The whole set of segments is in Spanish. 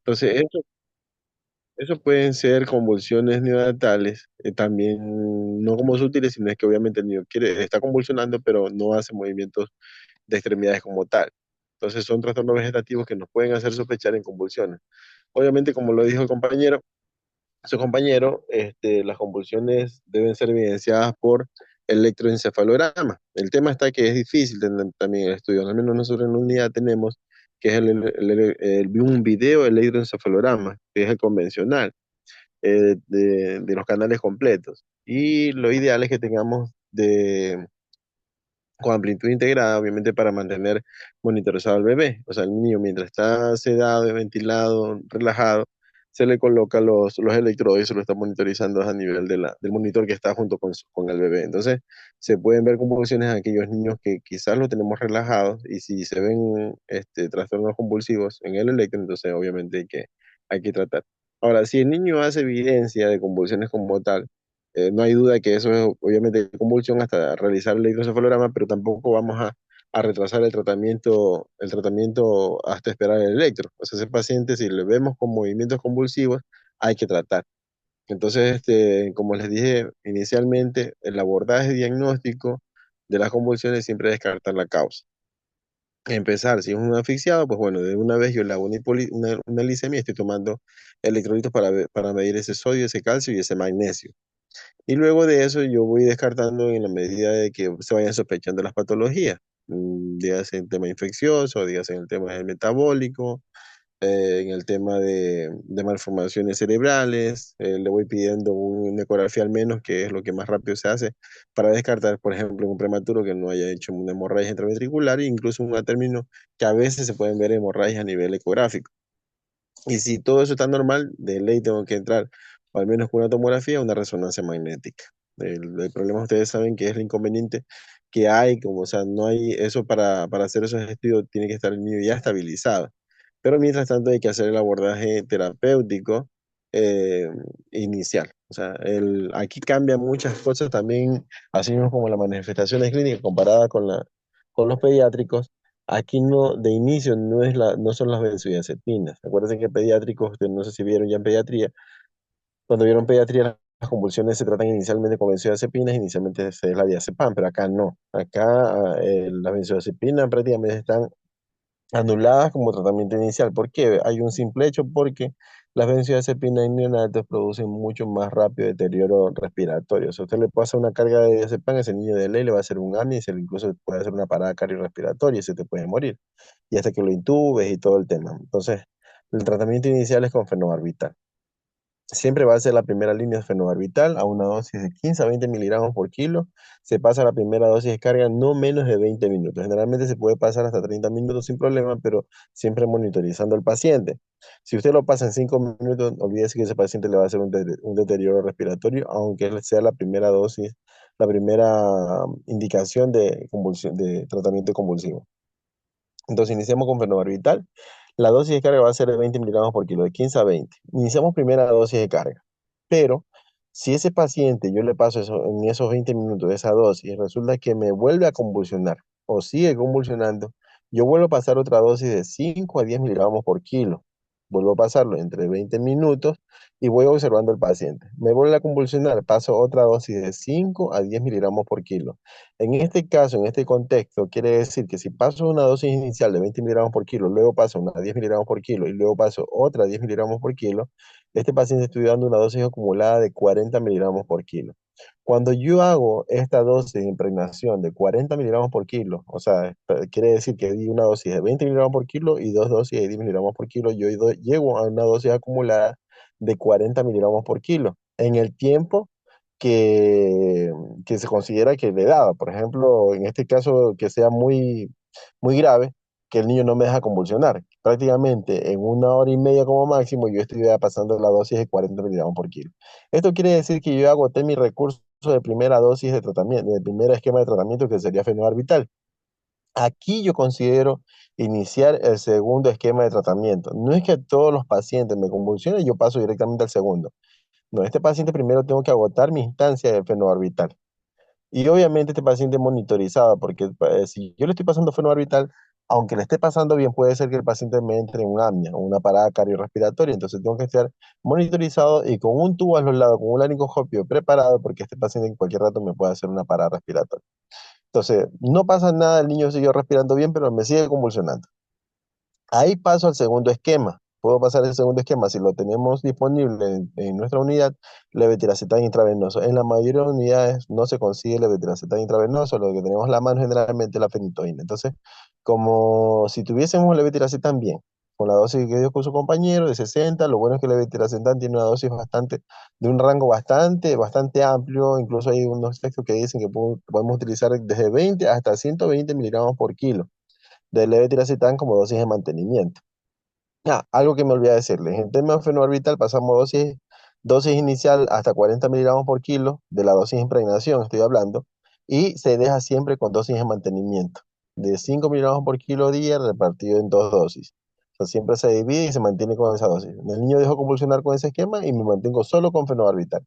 Entonces, eso pueden ser convulsiones neonatales, también no como útiles, sino es que obviamente el niño está convulsionando, pero no hace movimientos de extremidades como tal. Entonces son trastornos vegetativos que nos pueden hacer sospechar en convulsiones. Obviamente, como lo dijo el compañero, su compañero, las convulsiones deben ser evidenciadas por electroencefalograma. El tema está que es difícil tener también el estudio, al menos nosotros en la unidad tenemos que es un video electroencefalograma, que es el convencional, de los canales completos. Y lo ideal es que tengamos con amplitud integrada, obviamente para mantener monitorizado al bebé. O sea, el niño mientras está sedado, ventilado, relajado, se le coloca los electrodos y se lo está monitorizando a nivel del monitor que está junto con el bebé. Entonces, se pueden ver convulsiones en aquellos niños que quizás lo tenemos relajados y si se ven trastornos convulsivos en el electro, entonces obviamente hay que tratar. Ahora, si el niño hace evidencia de convulsiones como tal, no hay duda que eso es obviamente convulsión hasta realizar el electroencefalograma, pero tampoco vamos a retrasar el tratamiento hasta esperar el electro. O sea, ese paciente, si le vemos con movimientos convulsivos, hay que tratar. Entonces, como les dije inicialmente, el abordaje diagnóstico de las convulsiones siempre es descartar la causa. Empezar, si es un asfixiado, pues bueno, de una vez yo le hago una glicemia y estoy tomando electrolitos para medir ese sodio, ese calcio y ese magnesio. Y luego de eso yo voy descartando en la medida de que se vayan sospechando las patologías, días en el tema infeccioso, días en el tema del metabólico, en el tema de malformaciones cerebrales, le voy pidiendo una ecografía al menos, que es lo que más rápido se hace, para descartar, por ejemplo, un prematuro que no haya hecho una hemorragia intraventricular e incluso un término que a veces se pueden ver hemorragias a nivel ecográfico. Y si todo eso está normal, de ley tengo que entrar, o al menos con una tomografía, una resonancia magnética. El problema, ustedes saben que es el inconveniente que hay, como, o sea, no hay eso para hacer esos estudios, tiene que estar el niño ya estabilizado. Pero mientras tanto hay que hacer el abordaje terapéutico eh, inicial. O sea, aquí cambian muchas cosas también, así mismo como las manifestaciones clínicas comparada con los pediátricos. Aquí no, de inicio no son las benzodiazepinas. Acuérdense que pediátricos, ustedes no sé si vieron ya en pediatría, cuando vieron pediatría las convulsiones se tratan inicialmente con benzodiazepinas, inicialmente es la diazepam, pero acá no. Acá las benzodiazepinas prácticamente están anuladas como tratamiento inicial. ¿Por qué? Hay un simple hecho, porque las benzodiazepinas en neonatos producen mucho más rápido deterioro respiratorio. Si usted le pasa una carga de diazepam, ese niño de ley le va a hacer un AMI, incluso puede hacer una parada cardiorrespiratoria y se te puede morir. Y hasta que lo intubes y todo el tema. Entonces, el tratamiento inicial es con fenobarbital. Siempre va a ser la primera línea de fenobarbital a una dosis de 15 a 20 miligramos por kilo. Se pasa la primera dosis de carga no menos de 20 minutos. Generalmente se puede pasar hasta 30 minutos sin problema, pero siempre monitorizando al paciente. Si usted lo pasa en 5 minutos, olvídese que ese paciente le va a hacer un deterioro respiratorio, aunque sea la primera dosis, la primera indicación de tratamiento convulsivo. Entonces iniciamos con fenobarbital. La dosis de carga va a ser de 20 miligramos por kilo, de 15 a 20. Iniciamos primera dosis de carga. Pero si ese paciente yo le paso en esos 20 minutos de esa dosis y resulta que me vuelve a convulsionar o sigue convulsionando, yo vuelvo a pasar otra dosis de 5 a 10 miligramos por kilo. Vuelvo a pasarlo entre 20 minutos y voy observando al paciente. Me vuelve a convulsionar, paso otra dosis de 5 a 10 miligramos por kilo. En este caso, en este contexto, quiere decir que si paso una dosis inicial de 20 miligramos por kilo, luego paso una 10 miligramos por kilo y luego paso otra 10 miligramos por kilo, este paciente estoy dando una dosis acumulada de 40 miligramos por kilo. Cuando yo hago esta dosis de impregnación de 40 miligramos por kilo, o sea, quiere decir que di una dosis de 20 miligramos por kilo y dos dosis de 10 miligramos por kilo, yo llego a una dosis acumulada de 40 miligramos por kilo en el tiempo que, que se considera que le daba. Por ejemplo, en este caso que sea muy grave, que el niño no me deja convulsionar. Prácticamente en una hora y media como máximo, yo estoy ya pasando la dosis de 40 miligramos por kilo. Esto quiere decir que yo ya agoté mi recurso de primera dosis de tratamiento, de primer esquema de tratamiento que sería fenobarbital. Aquí yo considero iniciar el segundo esquema de tratamiento. No es que todos los pacientes me convulsionen y yo paso directamente al segundo. No, este paciente primero tengo que agotar mi instancia de fenobarbital. Y obviamente este paciente monitorizado, porque si yo le estoy pasando fenobarbital, aunque le esté pasando bien, puede ser que el paciente me entre en un apnea o una parada cardiorrespiratoria, entonces tengo que estar monitorizado y con un tubo a los lados, con un laringoscopio preparado, porque este paciente en cualquier rato me puede hacer una parada respiratoria. Entonces, no pasa nada, el niño sigue respirando bien, pero me sigue convulsionando. Ahí paso al segundo esquema. Puedo pasar el segundo esquema si lo tenemos disponible en nuestra unidad, levetiracetam intravenoso. En la mayoría de unidades no se consigue levetiracetam intravenoso, lo que tenemos a la mano generalmente es la fenitoína. Entonces, como si tuviésemos levetiracetam bien, con la dosis que dio con su compañero de 60, lo bueno es que levetiracetam tiene una dosis de un rango bastante amplio, incluso hay unos textos que dicen que podemos utilizar desde 20 hasta 120 miligramos por kilo de levetiracetam como dosis de mantenimiento. Algo que me olvidé decirles, en tema de fenobarbital pasamos dosis inicial hasta 40 miligramos por kilo de la dosis de impregnación, estoy hablando, y se deja siempre con dosis de mantenimiento, de 5 miligramos por kilo día repartido en dos dosis. O sea, siempre se divide y se mantiene con esa dosis. El niño dejó convulsionar con ese esquema y me mantengo solo con fenobarbital.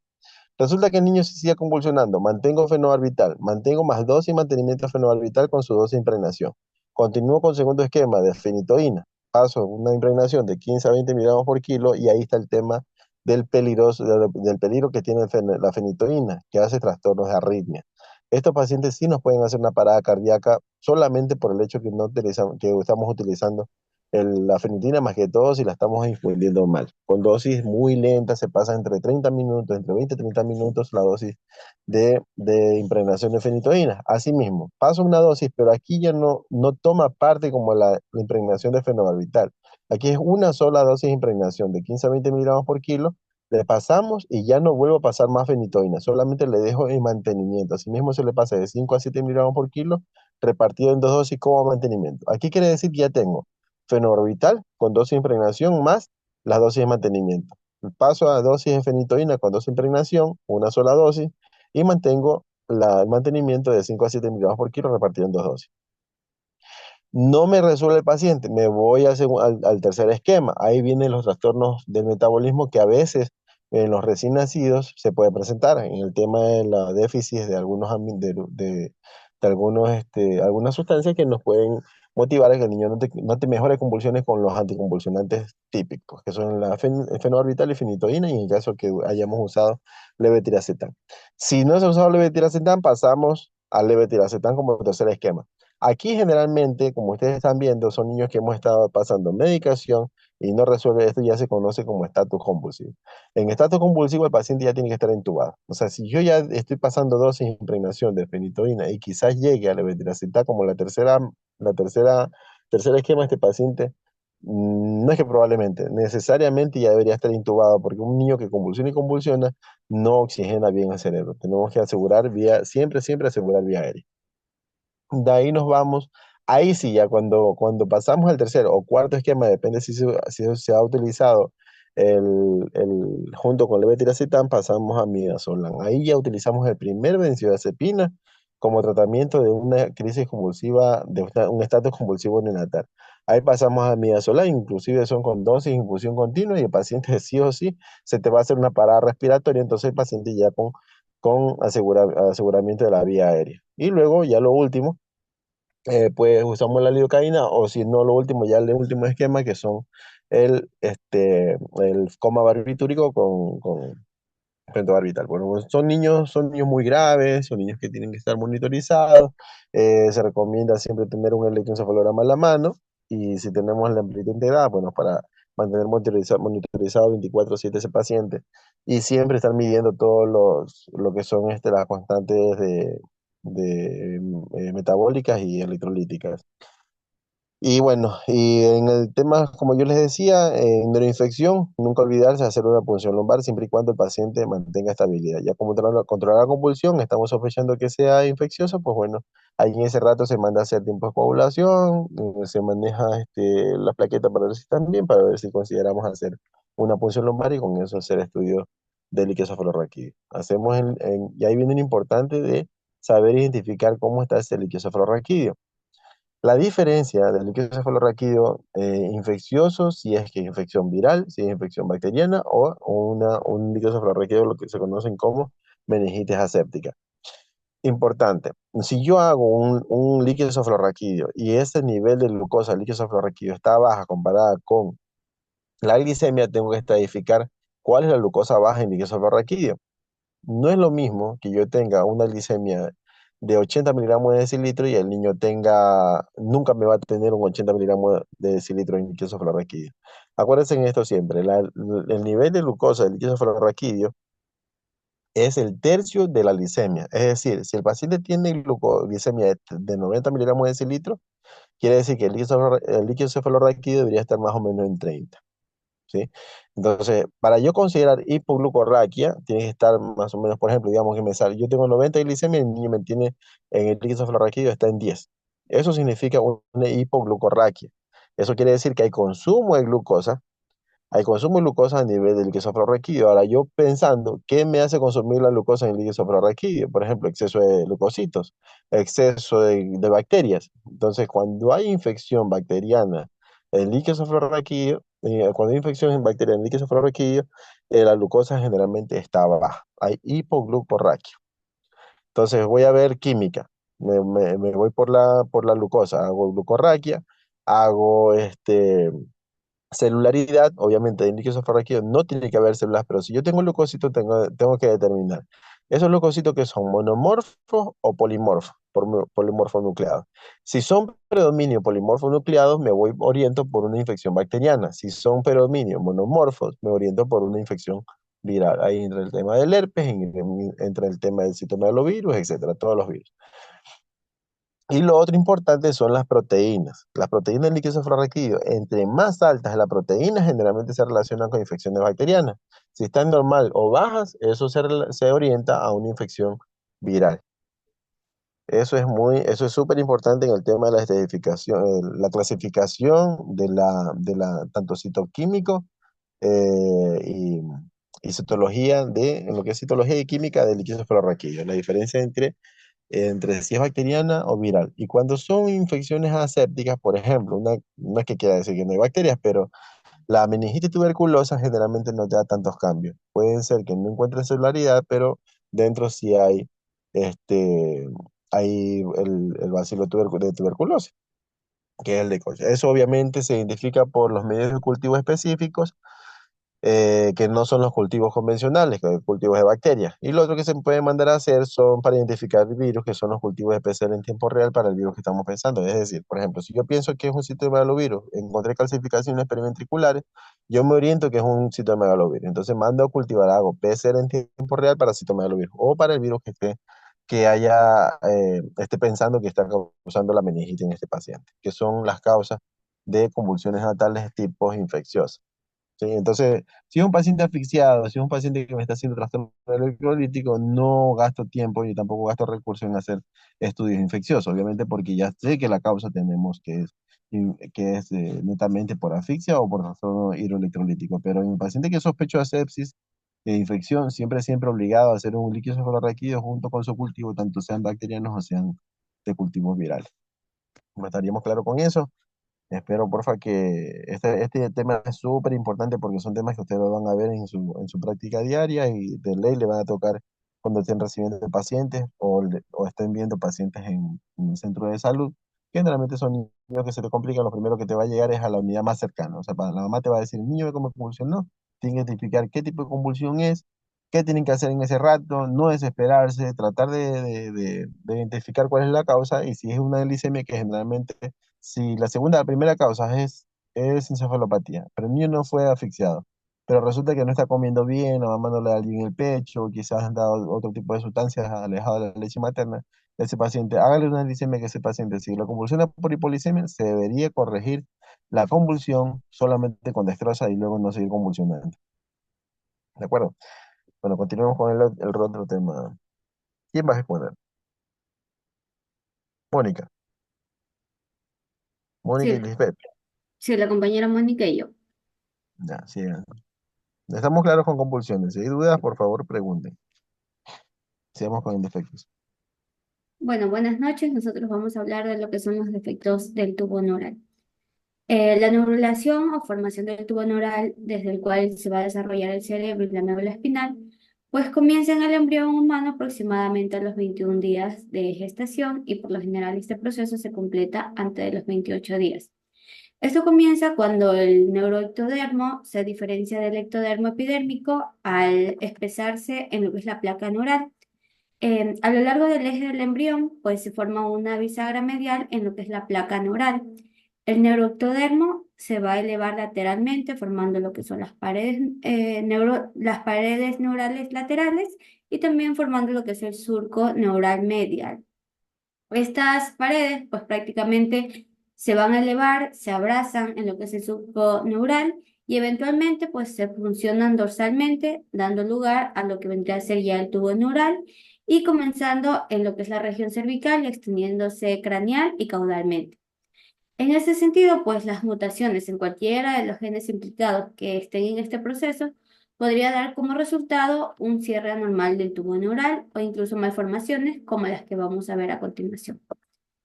Resulta que el niño se sigue convulsionando, mantengo fenobarbital, mantengo más dosis y mantenimiento de fenobarbital con su dosis de impregnación. Continúo con el segundo esquema de fenitoína, paso una impregnación de 15 a 20 miligramos por kilo y ahí está el tema del peligro que tiene la fenitoína, que hace trastornos de arritmia. Estos pacientes sí nos pueden hacer una parada cardíaca solamente por el hecho que, no que estamos utilizando la fenitina, más que todo si la estamos infundiendo mal. Con dosis muy lentas se pasa entre 30 minutos, entre 20 y 30 minutos la dosis de impregnación de fenitoína. Asimismo, paso una dosis, pero aquí ya no toma parte como la impregnación de fenobarbital. Aquí es una sola dosis de impregnación de 15 a 20 miligramos por kilo, le pasamos y ya no vuelvo a pasar más fenitoína, solamente le dejo en mantenimiento. Asimismo se le pasa de 5 a 7 miligramos por kilo, repartido en dos dosis como mantenimiento. Aquí quiere decir que ya tengo fenobarbital con dosis de impregnación más las dosis de mantenimiento. Paso a dosis de fenitoína con dosis de impregnación, una sola dosis, y mantengo el mantenimiento de 5 a 7 miligramos por kilo repartido en dos dosis. No me resuelve el paciente, me voy al tercer esquema. Ahí vienen los trastornos del metabolismo que a veces en los recién nacidos se puede presentar en el tema de la déficit de algunas sustancias que nos pueden motivar a que el niño no te mejore convulsiones con los anticonvulsionantes típicos, que son el fenobarbital y fenitoína, y en el caso que hayamos usado levetiracetam. Si no se ha usado levetiracetam, pasamos al levetiracetam como tercer esquema. Aquí generalmente, como ustedes están viendo, son niños que hemos estado pasando medicación y no resuelve esto, ya se conoce como estatus convulsivo. En estatus convulsivo el paciente ya tiene que estar intubado. O sea, si yo ya estoy pasando dosis de impregnación de fenitoína y quizás llegue a la levetiracetam como tercera esquema de este paciente, no es que probablemente, necesariamente ya debería estar intubado, porque un niño que convulsiona y convulsiona no oxigena bien el cerebro. Tenemos que asegurar siempre asegurar vía aérea. De ahí nos vamos. Ahí sí, ya cuando pasamos al tercer o cuarto esquema, depende si se ha utilizado junto con levetiracetam, pasamos a midazolam. Ahí ya utilizamos el primer benzodiazepina como tratamiento de una crisis convulsiva, un estatus convulsivo neonatal. Ahí pasamos a midazolam, inclusive son con dosis de infusión continua y el paciente sí o sí se te va a hacer una parada respiratoria, entonces el paciente ya con aseguramiento de la vía aérea. Y luego ya lo último, pues usamos la lidocaína o si no lo último, ya el último esquema que son el coma barbitúrico con pentobarbital. Bueno, pues son niños muy graves, son niños que tienen que estar monitorizados. Se recomienda siempre tener un electroencefalograma en la mano y si tenemos la amplitud integrada, bueno, para mantener monitorizado 24/7 ese paciente y siempre estar midiendo lo que son las constantes metabólicas y electrolíticas. Y bueno, y en el tema, como yo les decía, en neuroinfección, nunca olvidarse de hacer una punción lumbar siempre y cuando el paciente mantenga estabilidad. Ya como controlar la convulsión, estamos sospechando que sea infeccioso, pues bueno, ahí en ese rato se manda a hacer tiempo de coagulación, se maneja la plaqueta para ver si están bien, para ver si consideramos hacer una punción lumbar y con eso hacer estudios de líquido cefalorraquídeo. Y ahí viene lo importante de saber identificar cómo está ese líquido cefalorraquídeo. La diferencia del líquido cefalorraquídeo infeccioso, si es que es infección viral, si es infección bacteriana o un líquido cefalorraquídeo, lo que se conocen como meningitis aséptica. Importante, si yo hago un líquido cefalorraquídeo y ese nivel de glucosa del líquido cefalorraquídeo está baja comparada con la glicemia, tengo que estadificar cuál es la glucosa baja en líquido cefalorraquídeo. No es lo mismo que yo tenga una glicemia de 80 miligramos de decilitro y el niño nunca me va a tener un 80 miligramos de decilitro en líquido cefalorraquídeo. Acuérdense en esto siempre, el nivel de glucosa del líquido cefalorraquídeo es el tercio de la glicemia. Es decir, si el paciente tiene glicemia de 90 miligramos de decilitro, quiere decir que el líquido cefalorraquídeo debería estar más o menos en 30. ¿Sí? Entonces, para yo considerar hipoglucorraquia, tiene que estar más o menos, por ejemplo, digamos que me sale, yo tengo 90 de glicemia y el niño me tiene en el líquido cefalorraquídeo está en 10. Eso significa una hipoglucorraquia. Eso quiere decir que hay consumo de glucosa a nivel del líquido cefalorraquídeo. Ahora, yo pensando, ¿qué me hace consumir la glucosa en el líquido cefalorraquídeo? Por ejemplo, exceso de leucocitos, exceso de bacterias. Entonces, cuando hay infección bacteriana en el líquido cefalorraquídeo, cuando hay infección en bacterias en el líquido cefalorraquídeo, la glucosa generalmente está baja. Hay hipoglucorraquia. Entonces, voy a ver química. Me voy por la glucosa. Hago glucorraquia, hago celularidad, obviamente en líquido cefalorraquídeo no tiene que haber células, pero si yo tengo un leucocito, tengo que determinar. Esos leucocitos que son monomorfos o polimorfos, polimorfos nucleados. Si son predominio polimorfos nucleados, me oriento por una infección bacteriana. Si son predominio monomorfos, me oriento por una infección viral. Ahí entra el tema del herpes, entra el tema del citomegalovirus, etcétera, todos los virus. Y lo otro importante son las proteínas. Las proteínas del líquido cefalorraquídeo, entre más altas la proteína, generalmente se relacionan con infecciones bacterianas. Si están normal o bajas, eso se orienta a una infección viral. Eso es súper importante en el tema de la estadificación, la clasificación de la tanto citoquímico y citología en lo que es citología y química del líquido cefalorraquídeo. La diferencia entre si es bacteriana o viral. Y cuando son infecciones asépticas, por ejemplo, no es que quiera decir que no hay bacterias, pero la meningitis tuberculosa generalmente no te da tantos cambios. Pueden ser que no encuentren celularidad, pero dentro sí este, hay el bacilo de tuberculosis, que es el de Koch. Eso obviamente se identifica por los medios de cultivo específicos que no son los cultivos convencionales, que son cultivos de bacterias. Y lo otro que se puede mandar a hacer son para identificar virus, que son los cultivos especiales en tiempo real para el virus que estamos pensando. Es decir, por ejemplo, si yo pienso que es un citomegalovirus, encontré calcificaciones periventriculares, yo me oriento que es un citomegalovirus. Entonces mando a cultivar, hago PCR en tiempo real para citomegalovirus o para el virus esté pensando que está causando la meningitis en este paciente, que son las causas de convulsiones natales tipo infecciosas. ¿Sí? Entonces, si es un paciente asfixiado, si es un paciente que me está haciendo trastorno electrolítico, no gasto tiempo y tampoco gasto recursos en hacer estudios infecciosos, obviamente porque ya sé que la causa tenemos que es netamente por asfixia o por trastorno hidroelectrolítico, pero en un paciente que sospecho de sepsis, de infección, siempre obligado a hacer un líquido cefalorraquídeo junto con su cultivo, tanto sean bacterianos o sean de cultivos virales. ¿No estaríamos claros con eso? Espero, porfa, que este tema es súper importante porque son temas que ustedes lo van a ver en su práctica diaria y de ley le van a tocar cuando estén recibiendo pacientes o estén viendo pacientes en un centro de salud. Generalmente son niños que se te complican, lo primero que te va a llegar es a la unidad más cercana. O sea, la mamá te va a decir, el niño ve como convulsión, no. Tiene que identificar qué tipo de convulsión es, qué tienen que hacer en ese rato, no desesperarse, tratar de identificar cuál es la causa y si es una glicemia que generalmente si la primera causa es encefalopatía, pero el niño no fue asfixiado, pero resulta que no está comiendo bien, la mamá no le da bien el pecho, quizás han dado otro tipo de sustancias alejado de la leche materna, ese paciente, hágale una glicemia que ese paciente, si la convulsión es por hipoglicemia, se debería corregir la convulsión solamente con dextrosa y luego no seguir convulsionando. ¿De acuerdo? Bueno, continuemos con el otro tema. ¿Quién va a exponer? Mónica. Mónica y Sí, Lisbeth. sí, la compañera Mónica y yo. Ya, sí. Estamos claros con convulsiones. Si hay dudas, por favor, pregunten. Sigamos con defectos. Bueno, buenas noches. Nosotros vamos a hablar de lo que son los defectos del tubo neural. La neurulación o formación del tubo neural, desde el cual se va a desarrollar el cerebro y la médula espinal, pues comienza en el embrión humano aproximadamente a los 21 días de gestación y por lo general este proceso se completa antes de los 28 días. Esto comienza cuando el neuroectodermo se diferencia del ectodermo epidérmico al expresarse en lo que es la placa neural. A lo largo del eje del embrión, pues se forma una bisagra medial en lo que es la placa neural. El neuroectodermo se va a elevar lateralmente, formando lo que son las paredes neurales laterales y también formando lo que es el surco neural medial. Estas paredes, pues prácticamente se van a elevar, se abrazan en lo que es el surco neural y eventualmente, pues se funcionan dorsalmente, dando lugar a lo que vendría a ser ya el tubo neural y comenzando en lo que es la región cervical y extendiéndose craneal y caudalmente. En ese sentido, pues las mutaciones en cualquiera de los genes implicados que estén en este proceso podría dar como resultado un cierre anormal del tubo neural o incluso malformaciones como las que vamos a ver a continuación.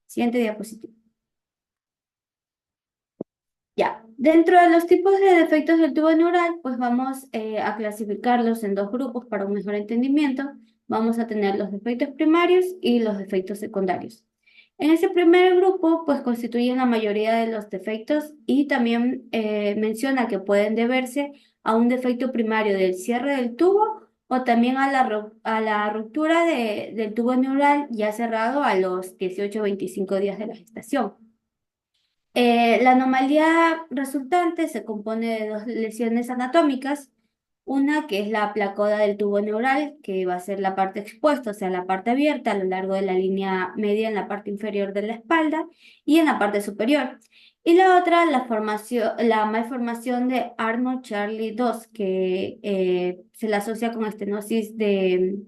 Siguiente diapositiva. Ya, dentro de los tipos de defectos del tubo neural, pues vamos a clasificarlos en dos grupos para un mejor entendimiento. Vamos a tener los defectos primarios y los defectos secundarios. En ese primer grupo, pues constituyen la mayoría de los defectos y también menciona que pueden deberse a un defecto primario del cierre del tubo o también a la ruptura del tubo neural ya cerrado a los 18 o 25 días de la gestación. La anomalía resultante se compone de dos lesiones anatómicas, una que es la placoda del tubo neural, que va a ser la parte expuesta, o sea, la parte abierta a lo largo de la línea media en la parte inferior de la espalda y en la parte superior. Y la otra, la malformación de Arnold-Charlie 2, que se la asocia con estenosis del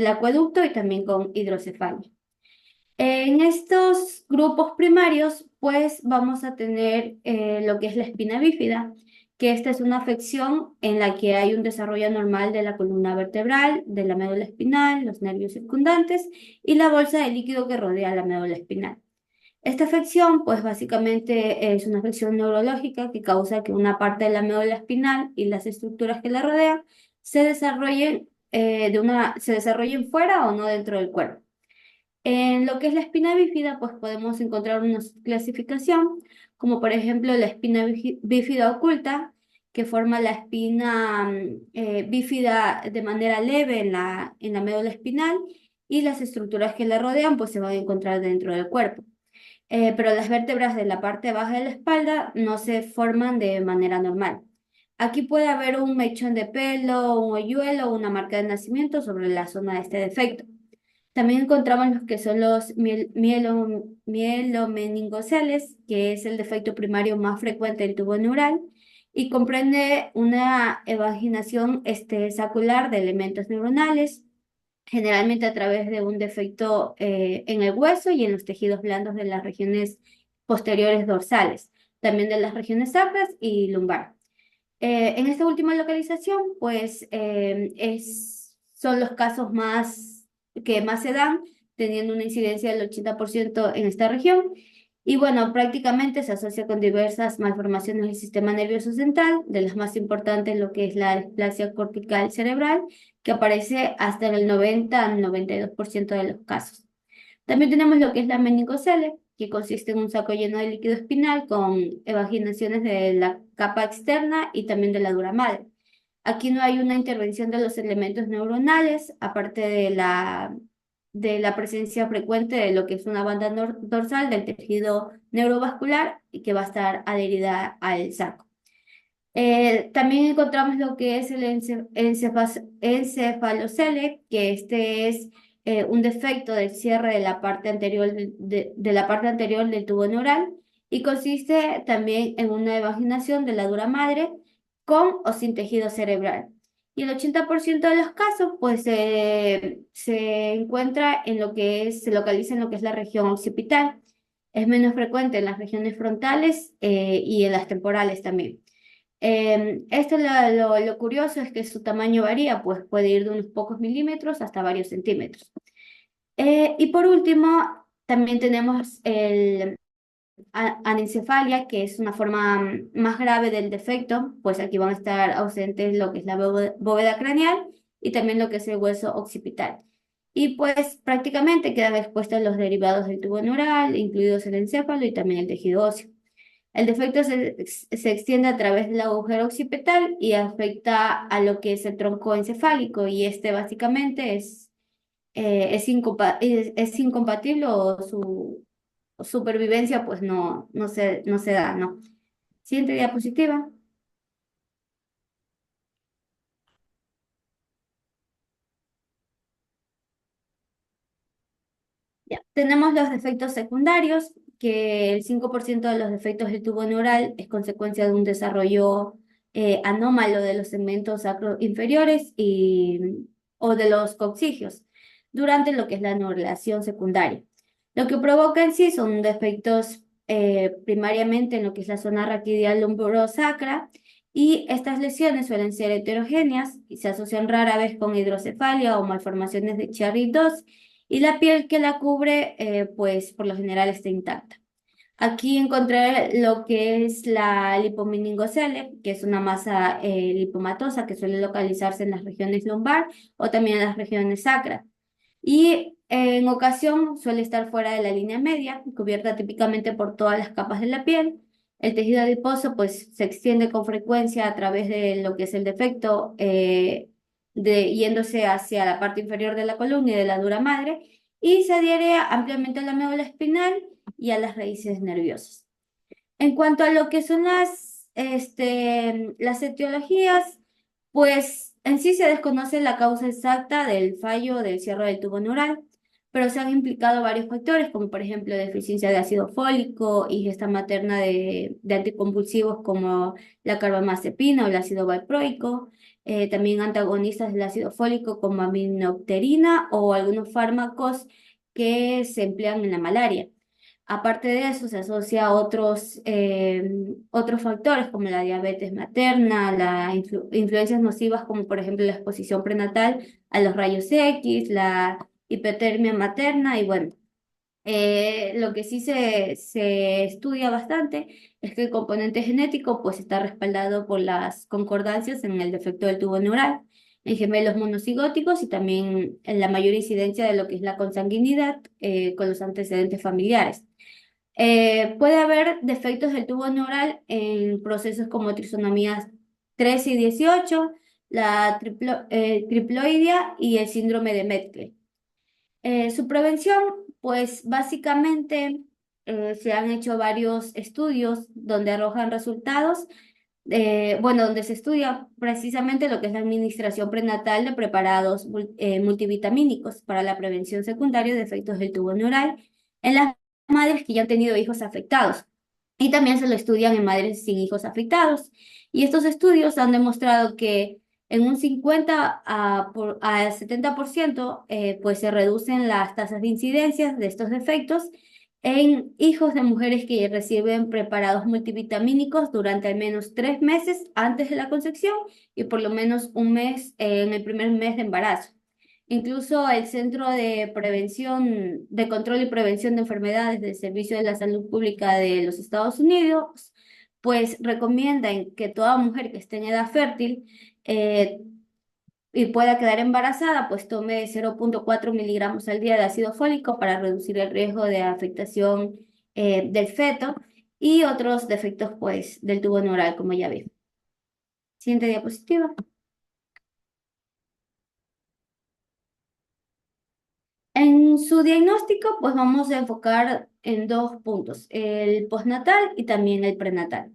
acueducto y también con hidrocefalia. En estos grupos primarios, pues vamos a tener lo que es la espina bífida, que esta es una afección en la que hay un desarrollo anormal de la columna vertebral, de la médula espinal, los nervios circundantes y la bolsa de líquido que rodea la médula espinal. Esta afección, pues básicamente es una afección neurológica que causa que una parte de la médula espinal y las estructuras que la rodean se desarrollen, se desarrollen fuera o no dentro del cuerpo. En lo que es la espina bífida, pues podemos encontrar una clasificación, como por ejemplo la espina bífida oculta, que forma la espina bífida de manera leve en la médula espinal y las estructuras que la rodean, pues se van a encontrar dentro del cuerpo. Pero las vértebras de la parte baja de la espalda no se forman de manera normal. Aquí puede haber un mechón de pelo, un hoyuelo o una marca de nacimiento sobre la zona de este defecto. También encontramos los que son los mielomeningocele, que es el defecto primario más frecuente del tubo neural y comprende una evaginación sacular de elementos neuronales, generalmente a través de un defecto en el hueso y en los tejidos blandos de las regiones posteriores dorsales, también de las regiones sacras y lumbar. En esta última localización, pues son los casos que más se dan, teniendo una incidencia del 80% en esta región. Y bueno, prácticamente se asocia con diversas malformaciones del sistema nervioso central, de las más importantes lo que es la displasia cortical cerebral, que aparece hasta en el 90 al 92% de los casos. También tenemos lo que es la meningocele, que consiste en un saco lleno de líquido espinal con evaginaciones de la capa externa y también de la dura madre. Aquí no hay una intervención de los elementos neuronales, aparte de la presencia frecuente de lo que es una banda dorsal del tejido neurovascular y que va a estar adherida al saco. También encontramos lo que es el encefalocele, que este es un defecto del cierre de la parte anterior de la parte anterior del tubo neural y consiste también en una evaginación de la dura madre con o sin tejido cerebral. Y el 80% de los casos, pues, se encuentra en lo que es, se localiza en lo que es la región occipital. Es menos frecuente en las regiones frontales y en las temporales también. Esto lo curioso es que su tamaño varía, pues puede ir de unos pocos milímetros hasta varios centímetros. Y por último, también tenemos el anencefalia, que es una forma más grave del defecto, pues aquí van a estar ausentes lo que es la bóveda craneal y también lo que es el hueso occipital. Y pues prácticamente quedan expuestos los derivados del tubo neural, incluidos el encéfalo y también el tejido óseo. El defecto se extiende a través del agujero occipital y afecta a lo que es el tronco encefálico y este básicamente es incompatible o su supervivencia pues no se da, ¿no? Siguiente diapositiva. Ya. Tenemos los defectos secundarios, que el 5% de los defectos del tubo neural es consecuencia de un desarrollo anómalo de los segmentos sacroinferiores o de los coccigios durante lo que es la neurulación secundaria. Lo que provoca en sí son defectos primariamente en lo que es la zona raquidial lumbrosacra y estas lesiones suelen ser heterogéneas y se asocian rara vez con hidrocefalia o malformaciones de Chiari-2 y la piel que la cubre, pues por lo general está intacta. Aquí encontré lo que es la lipomeningocele, que es una masa lipomatosa que suele localizarse en las regiones lumbar o también en las regiones sacras. Y en ocasión suele estar fuera de la línea media, cubierta típicamente por todas las capas de la piel. El tejido adiposo pues se extiende con frecuencia a través de lo que es el defecto, yéndose hacia la parte inferior de la columna y de la dura madre, y se adhiere ampliamente a la médula espinal y a las raíces nerviosas. En cuanto a lo que son las etiologías, pues en sí se desconoce la causa exacta del fallo del cierre del tubo neural, pero se han implicado varios factores, como por ejemplo deficiencia de ácido fólico, ingesta materna de anticonvulsivos como la carbamazepina o el ácido valproico, también antagonistas del ácido fólico como aminopterina o algunos fármacos que se emplean en la malaria. Aparte de eso, se asocia a otros factores como la diabetes materna, las influencias nocivas como por ejemplo la exposición prenatal a los rayos X, la hipotermia materna y bueno, lo que sí se estudia bastante es que el componente genético pues está respaldado por las concordancias en el defecto del tubo neural, en gemelos monocigóticos y también en la mayor incidencia de lo que es la consanguinidad con los antecedentes familiares. Puede haber defectos del tubo neural en procesos como trisonomías 13 y 18, la triploidia y el síndrome de Meckel. Su prevención, pues básicamente se han hecho varios estudios donde arrojan resultados, bueno, donde se estudia precisamente lo que es la administración prenatal de preparados multivitamínicos para la prevención secundaria de efectos del tubo neural en las madres que ya han tenido hijos afectados. Y también se lo estudian en madres sin hijos afectados. Y estos estudios han demostrado que en un 50 a 70% pues se reducen las tasas de incidencias de estos defectos en hijos de mujeres que reciben preparados multivitamínicos durante al menos 3 meses antes de la concepción y por lo menos un mes en el primer mes de embarazo. Incluso el Centro de Prevención, de Control y Prevención de Enfermedades del Servicio de la Salud Pública de los Estados Unidos, pues recomiendan que toda mujer que esté en edad fértil eh, y pueda quedar embarazada, pues tome 0,4 miligramos al día de ácido fólico para reducir el riesgo de afectación del feto y otros defectos, pues, del tubo neural, como ya vi. Siguiente diapositiva. En su diagnóstico, pues vamos a enfocar en dos puntos, el postnatal y también el prenatal.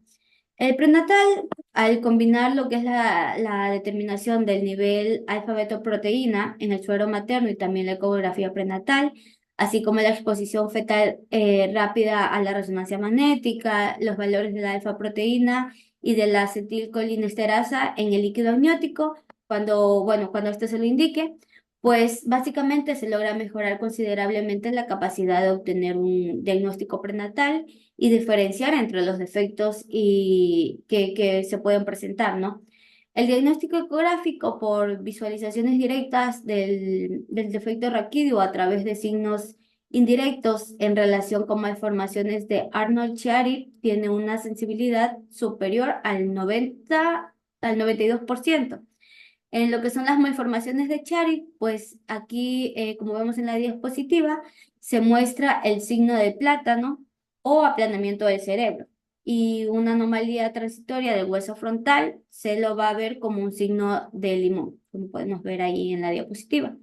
El prenatal, al combinar lo que es la determinación del nivel alfa-betoproteína en el suero materno y también la ecografía prenatal, así como la exposición fetal rápida a la resonancia magnética, los valores de la alfa-proteína y de la acetilcolinesterasa en el líquido amniótico, cuando esto se lo indique, pues básicamente se logra mejorar considerablemente la capacidad de obtener un diagnóstico prenatal y diferenciar entre los defectos que se pueden presentar, ¿no? El diagnóstico ecográfico por visualizaciones directas del defecto raquídeo a través de signos indirectos en relación con malformaciones de Arnold-Chiari tiene una sensibilidad superior al 92%. En lo que son las malformaciones de Chiari, pues aquí, como vemos en la diapositiva, se muestra el signo de plátano o aplanamiento del cerebro. Y una anomalía transitoria del hueso frontal se lo va a ver como un signo de limón, como podemos ver ahí en la diapositiva.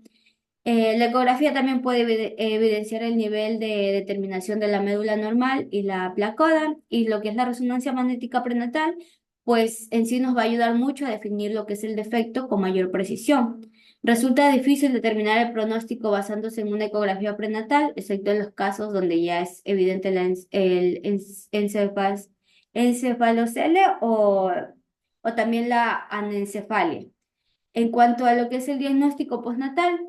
La ecografía también puede evidenciar el nivel de determinación de la médula normal y la placada, y lo que es la resonancia magnética prenatal, pues en sí nos va a ayudar mucho a definir lo que es el defecto con mayor precisión. Resulta difícil determinar el pronóstico basándose en una ecografía prenatal, excepto en los casos donde ya es evidente encefalocelia o también la anencefalia. En cuanto a lo que es el diagnóstico postnatal,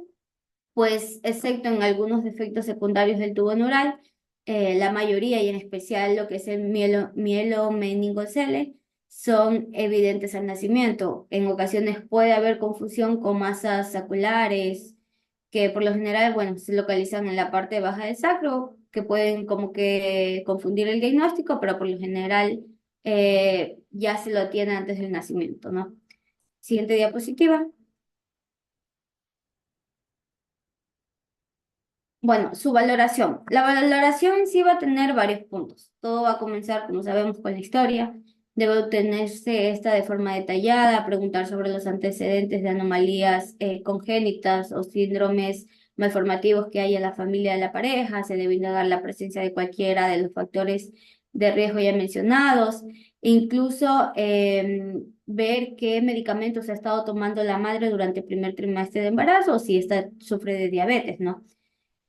pues excepto en algunos defectos secundarios del tubo neural, la mayoría y en especial lo que es el mielomeningocele son evidentes al nacimiento. En ocasiones puede haber confusión con masas saculares que por lo general, bueno, se localizan en la parte baja del sacro, que pueden como que confundir el diagnóstico, pero por lo general ya se lo tiene antes del nacimiento, ¿no? Siguiente diapositiva. Bueno, su valoración. La valoración sí va a tener varios puntos. Todo va a comenzar, como sabemos, con la historia. Debe obtenerse esta de forma detallada, preguntar sobre los antecedentes de anomalías congénitas o síndromes malformativos que hay en la familia de la pareja. Se debe indagar la presencia de cualquiera de los factores de riesgo ya mencionados. Incluso ver qué medicamentos ha estado tomando la madre durante el primer trimestre de embarazo o si esta sufre de diabetes, ¿no?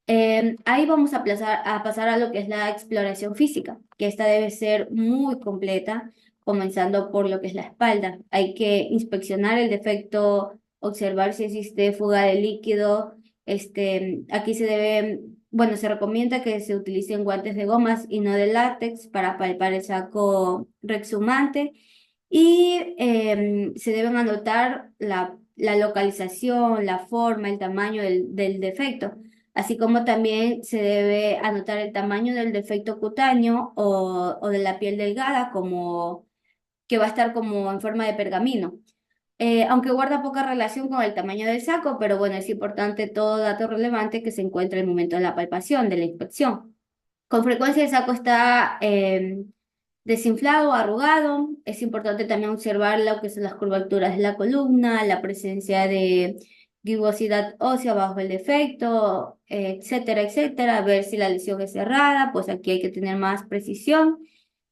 Ahí vamos a pasar a lo que es la exploración física, que esta debe ser muy completa, comenzando por lo que es la espalda. Hay que inspeccionar el defecto, observar si existe fuga de líquido. Aquí se debe, bueno, se recomienda que se utilicen guantes de gomas y no de látex para palpar el saco reexhumante y se deben anotar la localización, la forma, el tamaño del defecto, así como también se debe anotar el tamaño del defecto cutáneo o de la piel delgada, como que va a estar como en forma de pergamino. Aunque guarda poca relación con el tamaño del saco, pero bueno, es importante todo dato relevante que se encuentre en el momento de la palpación, de la inspección. Con frecuencia el saco está desinflado, arrugado. Es importante también observar lo que son las curvaturas de la columna, la presencia de gibosidad ósea bajo el defecto, etcétera, etcétera. Ver si la lesión es cerrada, pues aquí hay que tener más precisión.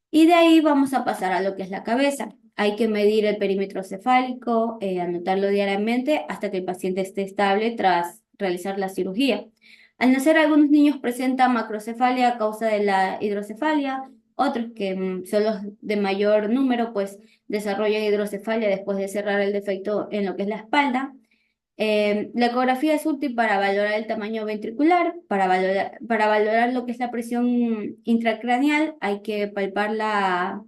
Y de ahí vamos a pasar a lo que es la cabeza. Hay que medir el perímetro cefálico, anotarlo diariamente hasta que el paciente esté estable tras realizar la cirugía. Al nacer, algunos niños presentan macrocefalia a causa de la hidrocefalia, otros que son los de mayor número, pues desarrollan hidrocefalia después de cerrar el defecto en lo que es la espalda. La ecografía es útil para valorar el tamaño ventricular, para valorar lo que es la presión intracraneal, hay que palpar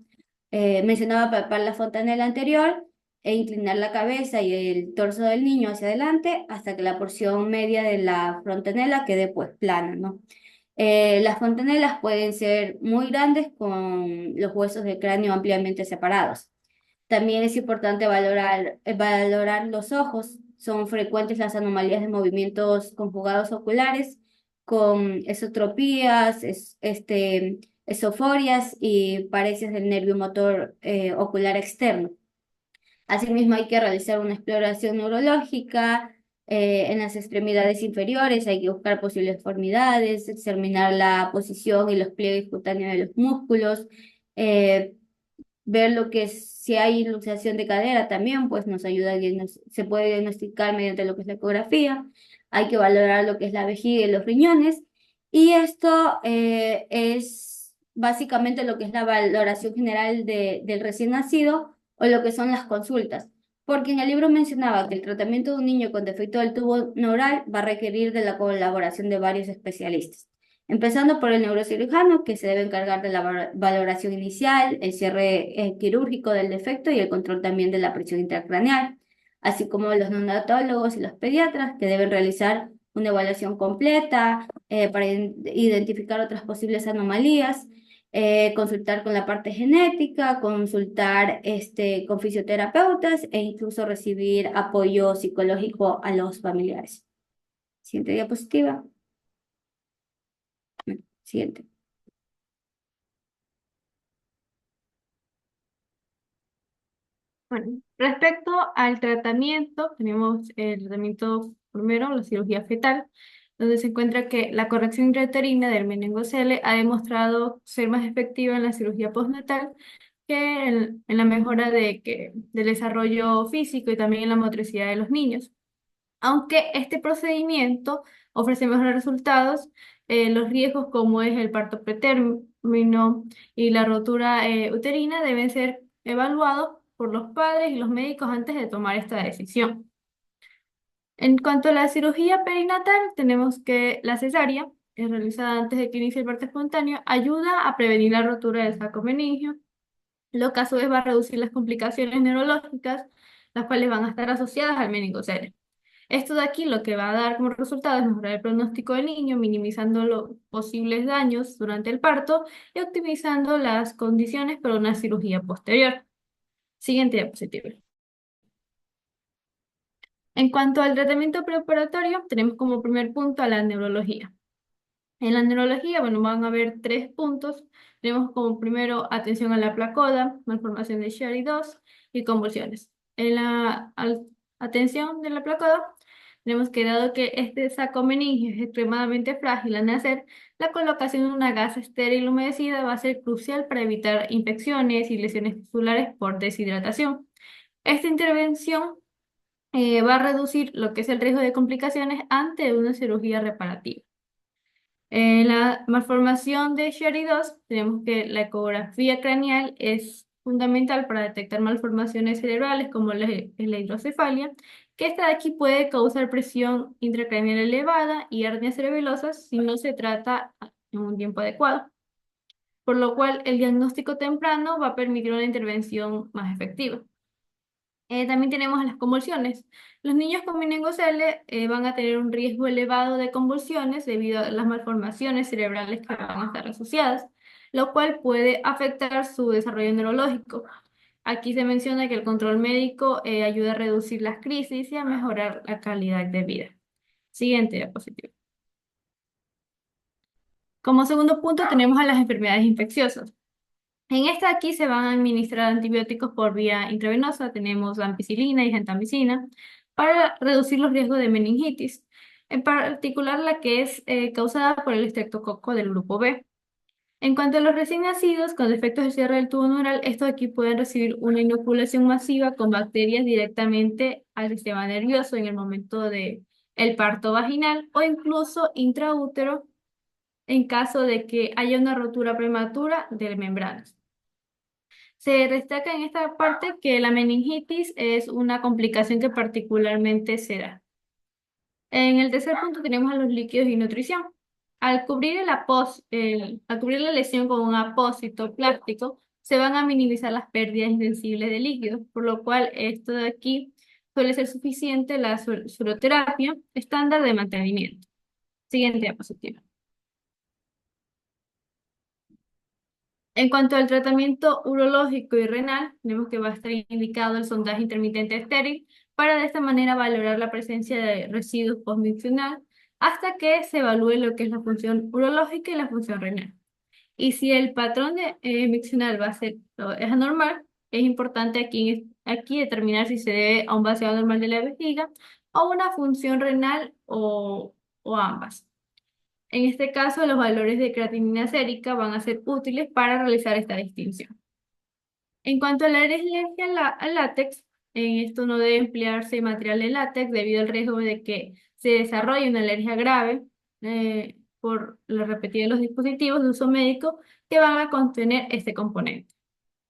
mencionaba palpar la fontanela anterior e inclinar la cabeza y el torso del niño hacia adelante hasta que la porción media de la fontanela quede pues plana, ¿no? Las fontanelas pueden ser muy grandes con los huesos del cráneo ampliamente separados. También es importante valorar los ojos. Son frecuentes las anomalías de movimientos conjugados oculares con esotropías, esoforias y paredes del nervio motor ocular externo. Asimismo, hay que realizar una exploración neurológica en las extremidades inferiores, hay que buscar posibles deformidades, examinar la posición y los pliegues cutáneos de los músculos, eh, ver lo que es, si hay luxación de cadera también, pues nos ayuda se puede diagnosticar mediante lo que es la ecografía. Hay que valorar lo que es la vejiga y los riñones. Y esto es básicamente lo que es la valoración general del recién nacido o lo que son las consultas. Porque en el libro mencionaba que el tratamiento de un niño con defecto del tubo neural va a requerir de la colaboración de varios especialistas. Empezando por el neurocirujano, que se debe encargar de la valoración inicial, el cierre quirúrgico del defecto y el control también de la presión intracraneal, así como los neonatólogos y los pediatras, que deben realizar una evaluación completa para identificar otras posibles anomalías. consultar con la parte genética, consultar con fisioterapeutas e incluso recibir apoyo psicológico a los familiares. Siguiente diapositiva. Siguiente. Bueno, respecto al tratamiento, tenemos el tratamiento primero, la cirugía fetal, donde se encuentra que la corrección intrauterina del meningocele ha demostrado ser más efectiva en la cirugía postnatal que en la mejora del desarrollo físico y también en la motricidad de los niños. Aunque este procedimiento ofrece mejores resultados, los riesgos como es el parto pretérmino y la rotura uterina deben ser evaluados por los padres y los médicos antes de tomar esta decisión. En cuanto a la cirugía perinatal, tenemos que la cesárea, realizada antes de que inicie el parto espontáneo, ayuda a prevenir la rotura del saco meningio, lo que a su vez va a reducir las complicaciones neurológicas, las cuales van a estar asociadas al meningocele. Esto de aquí lo que va a dar como resultado es mejorar el pronóstico del niño, minimizando los posibles daños durante el parto y optimizando las condiciones para una cirugía posterior. Siguiente diapositiva. En cuanto al tratamiento preoperatorio, tenemos como primer punto a la neurología. En la neurología, bueno, van a haber 3 puntos. Tenemos como primero atención a la placoda, malformación de Chiari-2 y convulsiones. En la atención de la placoda, tenemos que dado que este saco meningio es extremadamente frágil al nacer, la colocación de una gasa estéril humedecida va a ser crucial para evitar infecciones y lesiones tissulares por deshidratación. Esta intervención va a reducir lo que es el riesgo de complicaciones ante una cirugía reparativa. En la malformación de Chiari-2, tenemos que la ecografía craneal es fundamental para detectar malformaciones cerebrales como la hidrocefalia, que esta de aquí puede causar presión intracraneal elevada y hernias cerebelosas si no se trata en un tiempo adecuado, por lo cual el diagnóstico temprano va a permitir una intervención más efectiva. También tenemos las convulsiones. Los niños con meningocele van a tener un riesgo elevado de convulsiones debido a las malformaciones cerebrales que van a estar asociadas, lo cual puede afectar su desarrollo neurológico. Aquí se menciona que el control médico ayuda a reducir las crisis y a mejorar la calidad de vida. Siguiente diapositiva. Como segundo punto tenemos a las enfermedades infecciosas. En esta aquí se van a administrar antibióticos por vía intravenosa. Tenemos ampicilina y gentamicina para reducir los riesgos de meningitis, en particular la que es causada por el estreptococo del grupo B. En cuanto a los recién nacidos con defectos de cierre del tubo neural, estos aquí pueden recibir una inoculación masiva con bacterias directamente al sistema nervioso en el momento de el parto vaginal o incluso intraútero en caso de que haya una rotura prematura de membranas. Se destaca en esta parte que la meningitis es una complicación que particularmente se da. En el tercer punto tenemos a los líquidos y nutrición. Al cubrir al cubrir la lesión con un apósito plástico, se van a minimizar las pérdidas insensibles de líquidos, por lo cual esto de aquí suele ser suficiente la suroterapia estándar de mantenimiento. Siguiente diapositiva. En cuanto al tratamiento urológico y renal, tenemos que va a estar indicado el sondaje intermitente estéril para de esta manera valorar la presencia de residuos postmiccional hasta que se evalúe lo que es la función urológica y la función renal. Y si el patrón miccional va a ser es anormal, es importante aquí determinar si se debe a un vaciado normal de la vejiga o una función renal o ambas. En este caso, los valores de creatinina sérica van a ser útiles para realizar esta distinción. En cuanto a la alergia al látex, en esto no debe emplearse material de látex debido al riesgo de que se desarrolle una alergia grave por la repetida de los dispositivos de uso médico que van a contener este componente.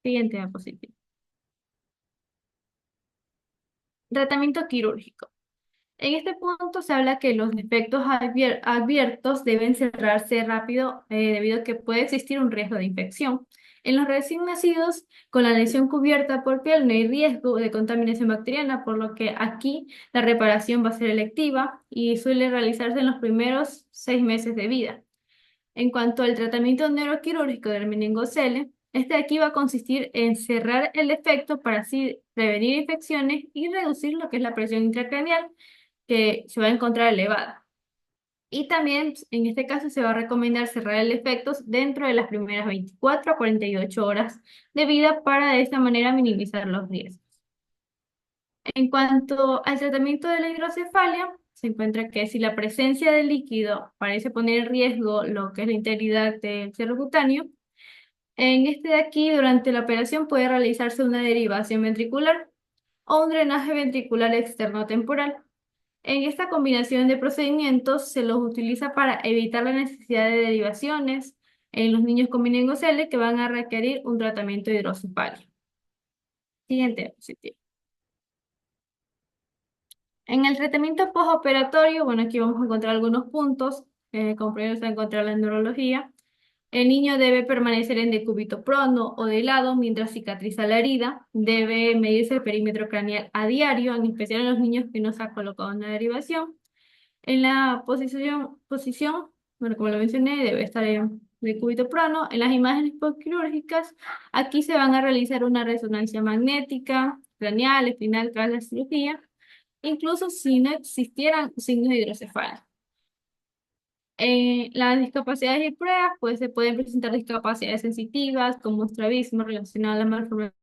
Siguiente diapositiva. Tratamiento quirúrgico. En este punto se habla que los defectos abiertos deben cerrarse rápido debido a que puede existir un riesgo de infección. En los recién nacidos con la lesión cubierta por piel no hay riesgo de contaminación bacteriana, por lo que aquí la reparación va a ser electiva y suele realizarse en los primeros 6 meses de vida. En cuanto al tratamiento neuroquirúrgico del meningocele, este de aquí va a consistir en cerrar el defecto para así prevenir infecciones y reducir lo que es la presión intracraneal que se va a encontrar elevada. Y también en este caso se va a recomendar cerrar el defecto dentro de las primeras 24 a 48 horas de vida para de esta manera minimizar los riesgos. En cuanto al tratamiento de la hidrocefalia, se encuentra que si la presencia de líquido parece poner en riesgo lo que es la integridad del suelo cutáneo, en este de aquí, durante la operación puede realizarse una derivación ventricular o un drenaje ventricular externo temporal. En esta combinación de procedimientos se los utiliza para evitar la necesidad de derivaciones en los niños con meningocele que van a requerir un tratamiento hidrocefalia. Siguiente diapositiva. En el tratamiento postoperatorio, bueno, aquí vamos a encontrar algunos puntos. Como primero se va a encontrar la neurología. El niño debe permanecer en decúbito prono o de lado mientras cicatriza la herida. Debe medirse el perímetro craneal a diario, en especial en los niños que no se ha colocado una derivación. En la posición, bueno, como lo mencioné, debe estar en decúbito prono. En las imágenes postquirúrgicas, aquí se van a realizar una resonancia magnética, craneal, espinal tras la cirugía, incluso si no existieran signos de hidrocefalia. Las discapacidades y pruebas, pues se pueden presentar discapacidades sensitivas como estrabismo relacionado a la malformación